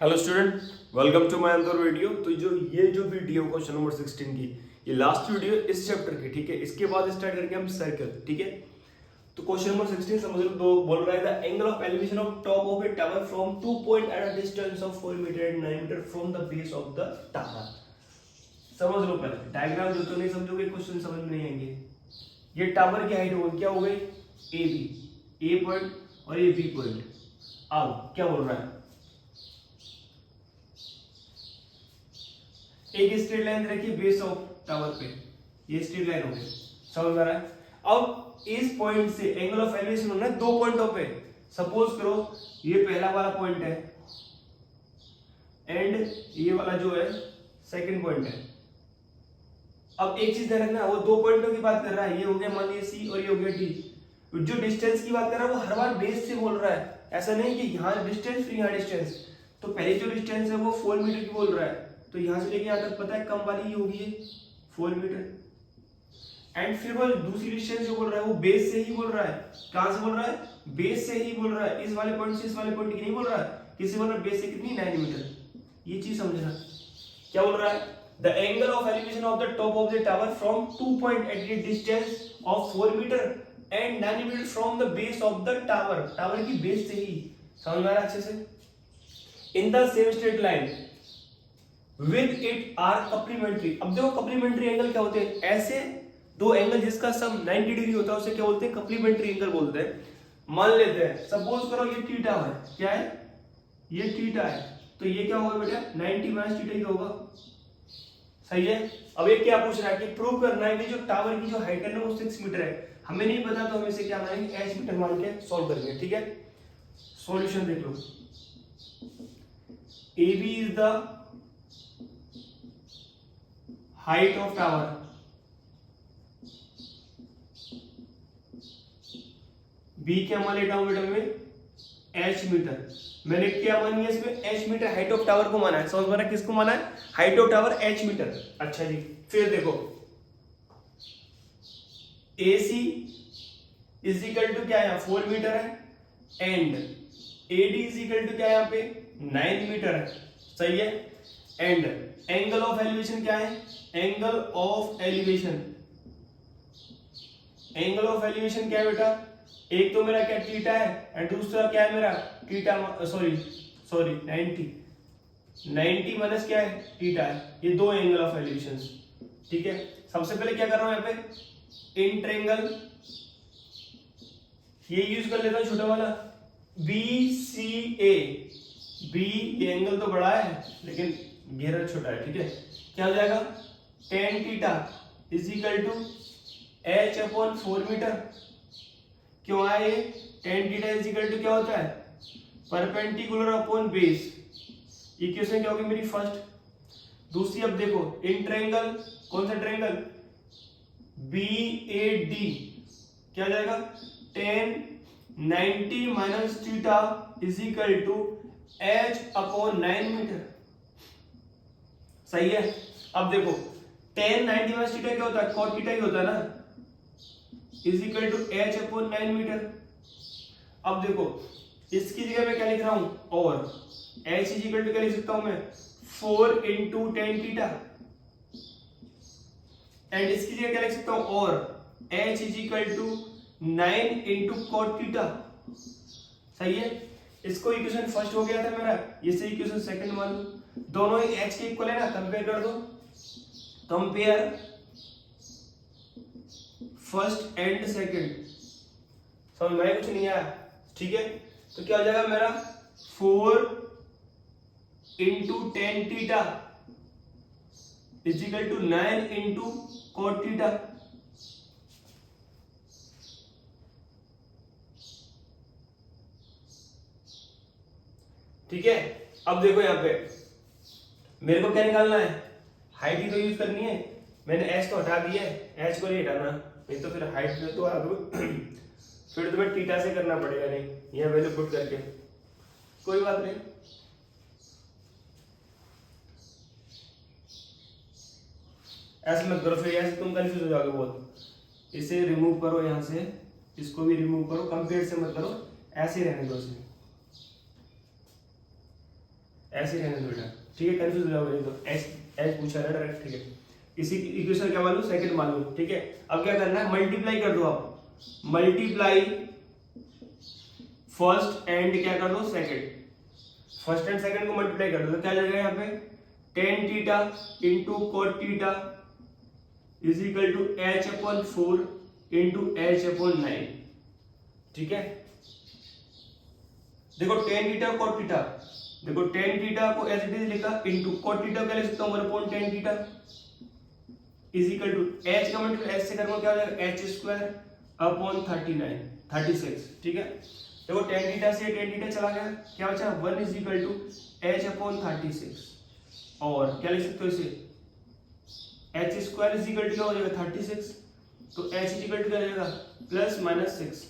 Hello student, welcome to my another video. तो ये जो वीडियो क्वेश्चन नंबर 16 की ये लास्ट वीडियो इस चैप्टर की, ठीक है। इसके बाद स्टार्ट करके हम सर्कल, ठीक है। तो क्वेश्चन नंबर 16 समझ लो, दो बोल रहा है the angle of elevation of top of a tower from 2 point at a distance of 4 metre and 9 metre from the base of the tower. समझ लो पहले डायग्राम, जो तो नहीं समझोगे क्वेश्चन समझ में नहीं आएंगे। ये टावर की हाइट होगी, क्या हो गई, ए बी, ए पॉइंट और ये बी पॉइंट। अब क्या बोल रहा है, एक स्ट्रेट लाइन रखी बेस ऑफ टावर पे, ये स्ट्रेट लाइन हो गई, समझ में आ रहा है। अब इस पॉइंट से एंगल ऑफ एलिवेशन होना है दो पॉइंटों पे। सपोज करो ये पहला वाला पॉइंट है एंड ये वाला जो है सेकंड पॉइंट है। अब एक चीज ध्यान रखना, वो दो पॉइंटों की बात कर रहा है, ये हो गया मान लीजिए सी और ये हो गया डी। जो डिस्टेंस की बात कर रहा है वो हर बार बेस से बोल रहा है, ऐसा नहीं कि यहाँ डिस्टेंस फिर यहाँ डिस्टेंस। तो पहले जो डिस्टेंस है वो 4 मीटर की बोल रहा है, तो यहां से लेके यहाँ तक पता है कम वाली ये होगी 4 मीटर। एंड फिर वो दूसरी डिस्टेंस जो बोल रहा है वो बेस से ही बोल रहा है। कहां से बोल रहा है, बेस से ही बोल रहा है। इस वाले पॉइंट से इस वाले पॉइंट की नहीं बोल रहा है, किसी बोल रहा है बेस से कितनी 9 मीटर। ये चीज समझना। क्या बोल रहा है, the angle of elevation of the top of the tower from 2 point at the distance of 4 metre and 9 metre from the base of the tower. Tower की बेस से ही, समझ में आ रहा है अच्छे से। In the same straight line with it are complementary. अब देखो कप्लीमेंट्री एंगल क्या होते हैं, ऐसे दो एंगल जिसका सम 90 डिग्री होता है उसे क्या बोलते हैं, कप्लीमेंट्री एंगल बोलते हैं। मान लेते हैं सपोज करो ये थीटा है, क्या है, ये थीटा है, तो ये क्या होगा बेटा 90 माइनस थीटा ही होगा, सही है। अब ये क्या पूछ रहा है कि प्रूव करना है कि जो टावर की जो हाइट है ना वो 6 मीटर है। हमें नहीं पता तो हम इसे क्या मानेंगे, एच मीटर मान के सॉल्व करेंगे, ठीक है। सॉल्यूशन देख लो, A B is the height of tower, B क्या मान लेता हूं बेटा में एच मीटर। मैंने क्या मानी है इसमें, H metre height of tower को माना है। समझ में आ रहा है किसको माना है, height of tower H metre. अच्छा जी, फिर देखो A C is equal to क्या है, यहाँ 4 मीटर है and A D is equal to क्या है यहाँ पे 9 मीटर है, सही है। एंड एंगल ऑफ एलिवेशन क्या है, angle of elevation, angle of elevation क्या है बेटा, एक तो मेरा क्या थीटा है एंड दूसरा क्या है मेरा थीटा, सॉरी 90 माइनस क्या है थीटा है। ये दो एंगल ऑफ एलिवेशंस, ठीक है। सबसे पहले क्या कर रहा हूं यहाँ पे, इन ट्रायंगल, ये यूज कर लेता हूं छोटा वाला बी सी ए। बी ये एंगल तो बड़ा है लेकिन घेरा छोटा है, ठीक है। क्या हो जाएगा, tan theta is equal to H upon 4 metre. क्यों आए, tan theta is equal to क्या होता है, परपेंडिकुलर अपॉन बेस। इक्वेशन क्या होगी मेरी फर्स्ट। दूसरी अब देखो इन ट्रायंगल, कौन सा ट्रायंगल, बी ए डी, क्या हो जाएगा tan 90 minus theta is equal to H upon 9 metre, सही है। अब देखो tan 90 माइनस थीटा क्या होता है, cot थीटा ही होता है ना, is equal to H upon 9 metre. अब देखो इसकी जगह मैं क्या लिख रहा हूं, और एच इज इक्वल टू क्या लिख सकता हूं मैं 4 इंटू tan थीटा, एंड इसकी जगह क्या लिख सकता हूं, और H is equal to 9 into cot theta, सही है। इसको इक्वेशन फर्स्ट हो गया था मेरा, इसे इक्वेशन सेकंड मान लो। दोनों ही h के इक्वल है ना, कंपेयर कर दो, कंपेयर फर्स्ट एंड सेकंड। समझ में कुछ नहीं आया, ठीक है। तो क्या हो जाएगा मेरा 4 into tan theta is equal to 9 into cot theta. ठीक है। अब देखो यहाँ पे मेरे को क्या निकालना है, हाइट ही तो यूज करनी है। मैंने एच तो हटा दिया है, एच को नहीं हटाना, नहीं तो फिर हाइट में तो फिर तुम्हें थीटा से करना पड़ेगा, नहीं यह वैल्यू पुट करके, कोई बात नहीं। ऐसे मत करो, फिर ऐसे तुम कंफ्यूज हो जाओगे बहुत। इसे रिमूव करो यहाँ से, इसको भी रिमूव करो, कंपेयर से मत करो, ऐसे ही रहने दो इसे। ऐसे रहने दो बेटा, ठीक है, कंफ्यूज हो जाओगे तो एच पूछा है डायरेक्ट, ठीक है। इसी इक्वेशन क्या मालूम, सेकंड मालूम, ठीक है। अब क्या करना है, मल्टीप्लाई कर दो आप, मल्टीप्लाई फर्स्ट एंड क्या कर दो सेकंड, फर्स्ट एंड सेकंड को मल्टीप्लाई कर दो तो क्या जाएगा यहाँ पे tan theta into cot theta is equal to H upon 4 into H upon 9, ठीक है। देखो टेन थीटा कोट थीटा, देखो टेन थीटा को एज इट इज लिखा इंटू कोट थीटा क्या लिख सकता हूँ 1 upon tan theta is equal to H का मल्टीप्लाई एच से करूंगा क्या हो जाएगा एच स्क्वायर अपॉन 36, ठीक है। देखो टेन थीटा से टेन थीटा चला गया, क्या बचा 1 is equal to H upon 36 और क्या लिख सकते हो इसे H square is equal to क्या हो जाएगा 36, तो एच इज इक्वल टू क्या हो जाएगा प्लस माइनस 6।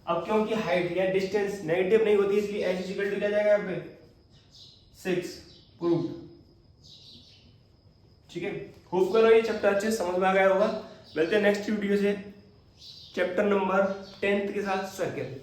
अब क्योंकि हाइट या डिस्टेंस नेगेटिव नहीं होती इसलिए एच इज इक्वल टू क्या जाएगा यहाँ पे 6 प्रूव्ड, ठीक है। होप करो ये चैप्टर अच्छे समझ में आ गया होगा। मिलते हैं नेक्स्ट वीडियो से चैप्टर नंबर 10 के साथ सर्किल।